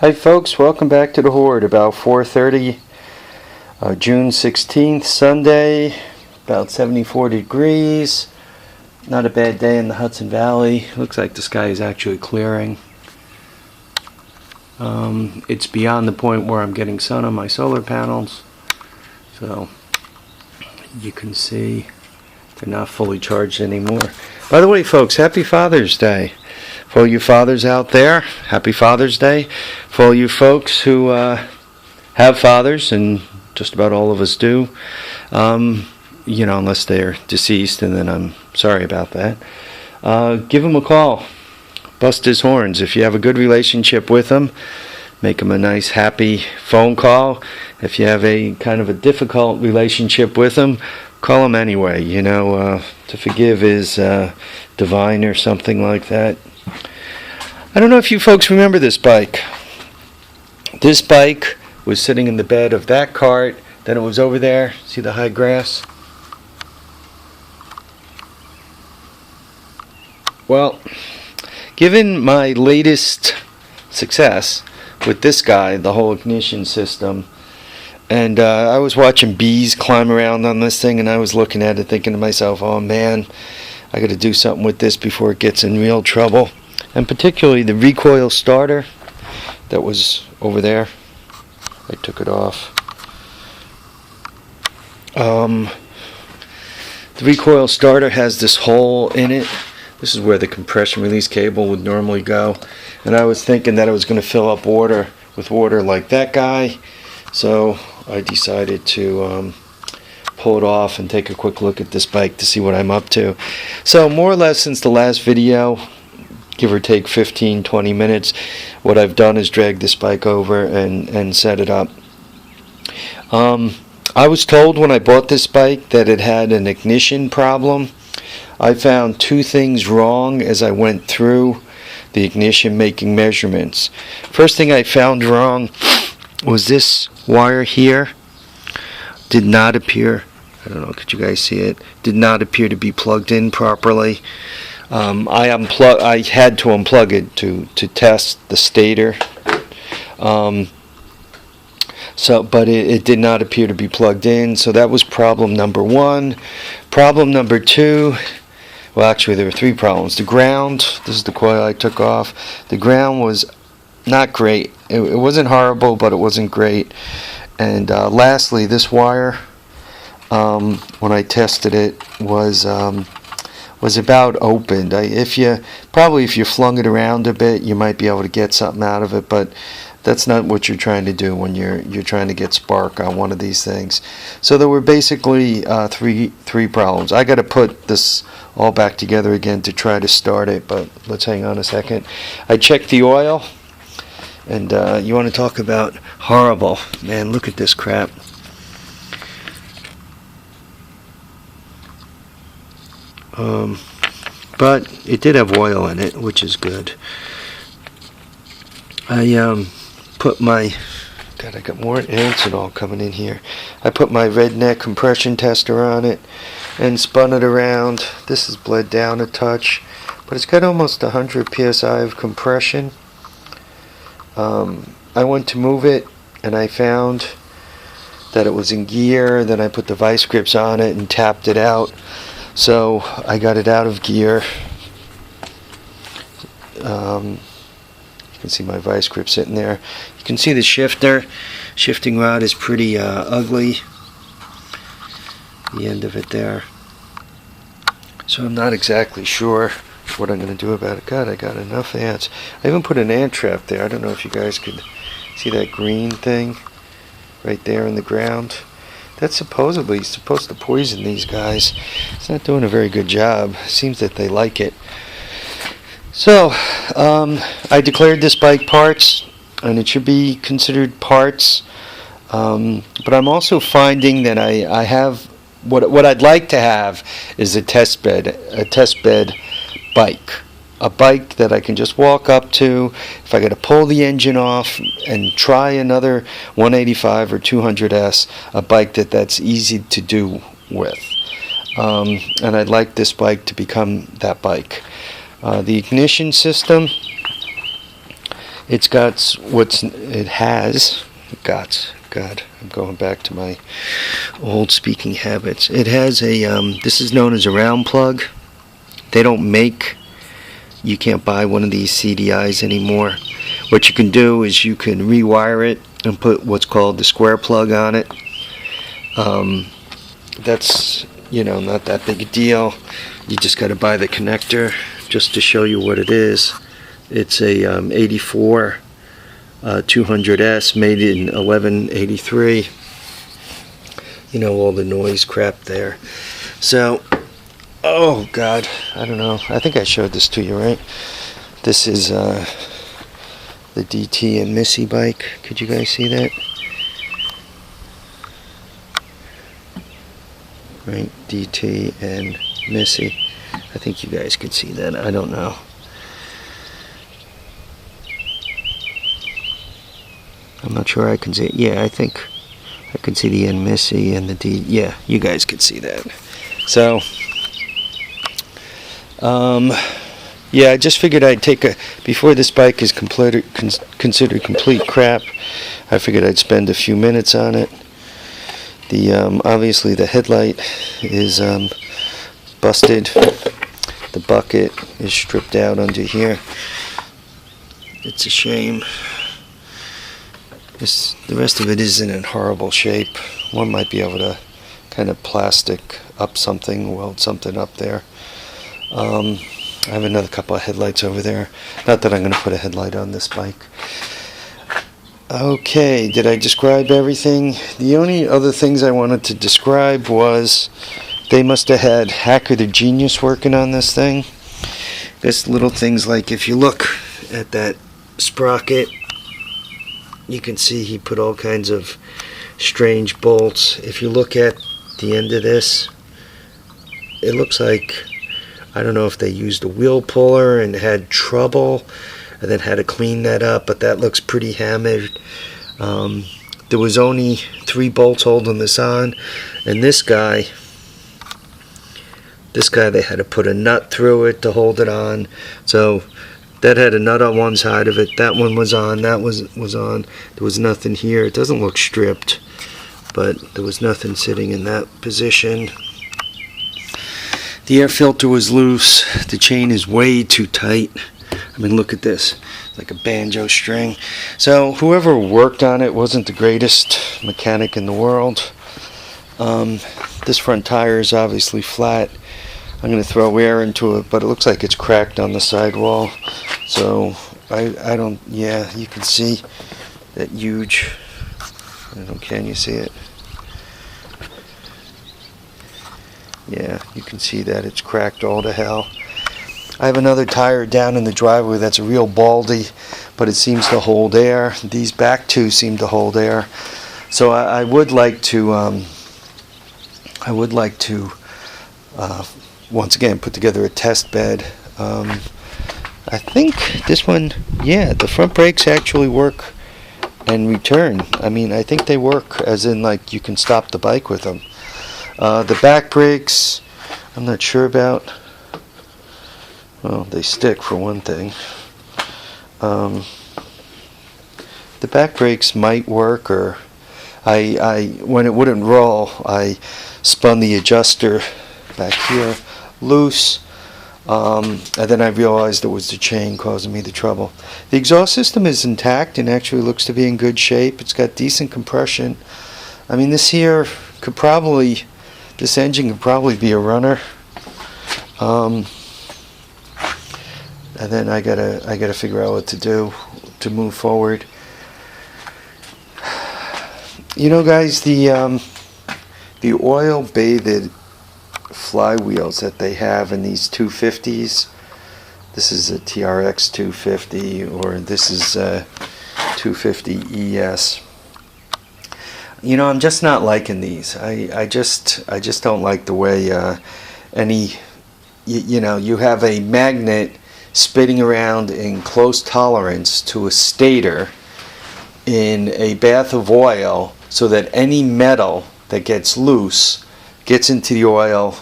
Hi folks, welcome back to the Horde. About 4:30, June 16th, Sunday, about 74 degrees. Not a bad day in the Hudson Valley. Looks like the sky is actually clearing. It's beyond the point where I'm getting sun on my solar panels, so you can see they're not fully charged anymore. By the way folks, happy Father's Day. For all you fathers out there, happy Father's Day. For all you folks who have fathers, and just about all of us do, unless they're deceased, and then I'm sorry about that. Give him a call. Bust his horns. If you have a good relationship with him, make him a nice, happy phone call. If you have a kind of a difficult relationship with him, call him anyway. To forgive is divine or something like that. I don't know if you folks remember this bike. This bike was sitting in the bed of that cart. Then it was over there. See the high grass? Well, given my latest success with this guy, the whole ignition system, and I was watching bees climb around on this thing, and I was looking at it thinking to myself, oh man, I got to do something with this before it gets in real trouble. And particularly the recoil starter that was over there. I took it off. The recoil starter has this hole in it. This is where the compression release cable would normally go. And I was thinking that it was going to fill up with water like that guy. So I decided to pull it off and take a quick look at this bike to see what I'm up to. So more or less since the last video, give or take 15-20 minutes, what I've done is drag this bike over and set it up. I was told when I bought this bike that it had an ignition problem. I found two things wrong as I went through the ignition making measurements. First thing I found wrong was this wire here did not appear, I don't know, could you guys see it? Did not appear to be plugged in properly. I had to unplug it to test the stator. But it did not appear to be plugged in. So that was problem number one. Problem number two. Well, actually, there were three problems. The ground. This is the coil I took off. The ground was not great. It wasn't horrible, but it wasn't great. And lastly, this wire. When I tested it, was about opened. If you flung it around a bit, you might be able to get something out of it, but that's not what you're trying to do when you're trying to get spark on one of these things. So there were basically three problems. I got to put this all back together again to try to start it, but let's hang on a second. I checked the oil, and you want to talk about horrible, man? Look at this crap. But it did have oil in it, which is good. I put my, God, I got more ants and all coming in here. I put my redneck compression tester on it and spun it around. This is bled down a touch, but it's got almost 100 psi of compression. I went to move it, and I found that it was in gear. Then I put the vice grips on it and tapped it out. So I got it out of gear. You can see my vice grip sitting there. You can see the shifting rod is pretty ugly, the end of it there. So I'm not exactly sure what I'm going to do about it. God, I got enough ants. I even put an ant trap there. I don't know if you guys could see that green thing right there in the ground. That's supposedly supposed to poison these guys. It's not doing a very good job. Seems that they like it. So, I declared this bike parts, and it should be considered parts. But I'm also finding that I have what I'd like to have is a test bed bike. A bike that I can just walk up to. If I got to pull the engine off and try another 185 or 200S, a bike that's easy to do with. And I'd like this bike to become that bike. The ignition system It's got it has got. God, I'm going back to my old speaking habits. It has a this is known as a round plug. They don't make. You can't buy one of these CDIs anymore. What you can do is you can rewire it and put what's called the square plug on it. That's, not that big a deal. You just got to buy the connector. Just to show you what it is, it's a 84 200S made in 1183. All the noise crap there. So, oh God, I don't know. I think I showed this to you, right? This is the DT and Missy bike. Could you guys see that? Right, DT and Missy. I think you guys could see that. I don't know. I'm not sure I can see it. Yeah, I think I can see the N Missy and the D. Yeah, you guys could see that. So, yeah, I just figured I'd before this bike is considered complete crap, I figured I'd spend a few minutes on it. Obviously the headlight is busted. The bucket is stripped out under here. It's a shame. The rest of it isn't in horrible shape. One might be able to kind of plastic up something, weld something up there. I have another couple of headlights over there. Not that I'm going to put a headlight on this bike. Okay, did I describe everything? The only other things I wanted to describe was they must have had Hacker the Genius working on this thing. There's little things like if you look at that sprocket, you can see he put all kinds of strange bolts. If you look at the end of this, it looks like, I don't know if they used a wheel puller and had trouble and then had to clean that up, but that looks pretty hammered. There was only 3 bolts holding this on, and this guy they had to put a nut through it to hold it on. So that had a nut on one side of it, that one was on, that was on. There was nothing here. It doesn't look stripped, but there was nothing sitting in that position. The air filter was loose. The chain is way too tight. I mean, look at this. It's like a banjo string. So whoever worked on it wasn't the greatest mechanic in the world. This front tire is obviously flat. I'm going to throw air into it, but it looks like it's cracked on the sidewall. So I don't, yeah, you can see that huge, can you see it? Yeah, you can see that it's cracked all to hell. I have another tire down in the driveway that's a real baldy, but it seems to hold air. These back two seem to hold air. So I would like to once again put together a test bed. I think this one, yeah, the front brakes actually work and return. I mean, I think they work as in like you can stop the bike with them. The back brakes, I'm not sure about. Well, they stick for one thing. The back brakes might work, or when it wouldn't roll, I spun the adjuster back here loose, and then I realized it was the chain causing me the trouble. The exhaust system is intact and actually looks to be in good shape. It's got decent compression. I mean, this engine could probably be a runner. And then I gotta figure out what to do to move forward. You know, guys, the oil bathed flywheels that they have in these 250s. This is a TRX 250, or this is a 250 ES. You know, I'm just not liking these. I just don't like the way you have a magnet spinning around in close tolerance to a stator in a bath of oil, so that any metal that gets loose gets into the oil,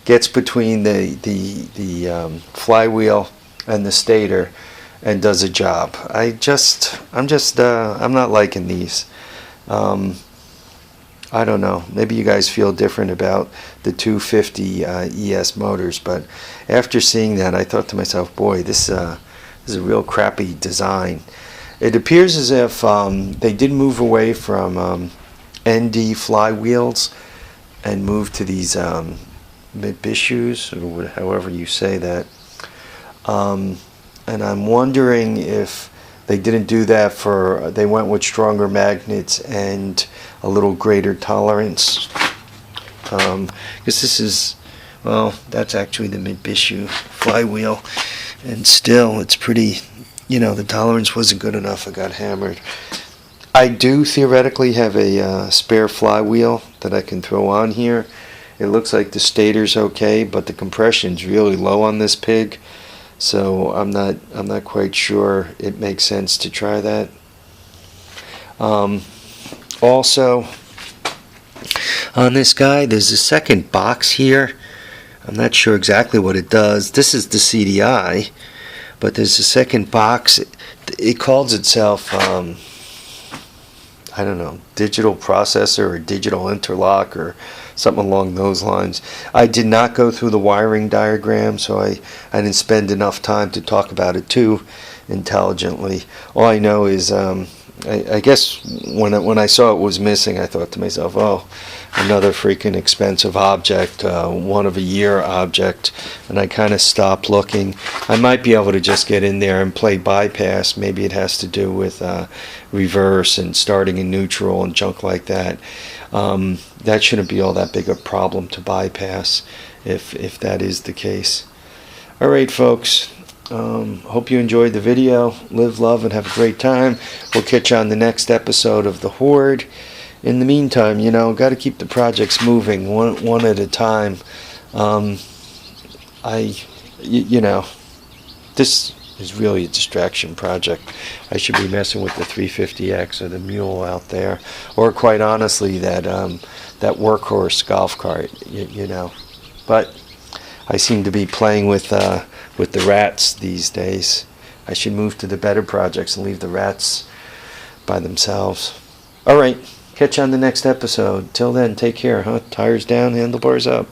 gets between the flywheel and the stator, and does a job. I'm not liking these. I don't know. Maybe you guys feel different about the 250 ES motors, but after seeing that, I thought to myself, boy, this is a real crappy design. It appears as if they did move away from ND flywheels and moved to these Mitsubishis, or however you say that. And I'm wondering if they didn't do that they went with stronger magnets and a little greater tolerance. Because this is, well, that's actually the Mitsubishi flywheel. And still, it's pretty, the tolerance wasn't good enough. I got hammered. I do theoretically have a spare flywheel that I can throw on here. It looks like the stator's okay, but the compression's really low on this pig. So I'm not quite sure it makes sense to try that. Also, on this guy, there's a second box here. I'm not sure exactly what it does. This is the CDI, but there's a second box. It calls itself, I don't know, digital processor or digital interlock or something along those lines. I did not go through the wiring diagram, so I didn't spend enough time to talk about it too intelligently. All I know is I guess when I saw it was missing, I thought to myself, oh, another freaking expensive object, one of a year object, and I kind of stopped looking. I might be able to just get in there and play bypass. Maybe it has to do with reverse and starting in neutral and junk like that. That shouldn't be all that big a problem to bypass if that is the case. All right, folks. Hope you enjoyed the video. Live, love, and have a great time. We'll catch you on the next episode of The Horde. In the meantime, got to keep the projects moving one at a time. This is really a distraction project. I should be messing with the 350X or the Mule out there, or quite honestly, that workhorse golf cart. But I seem to be playing with the rats these days. I should move to the better projects and leave the rats by themselves. All right, catch you on the next episode. Till then, take care, huh? Tires down, handlebars up.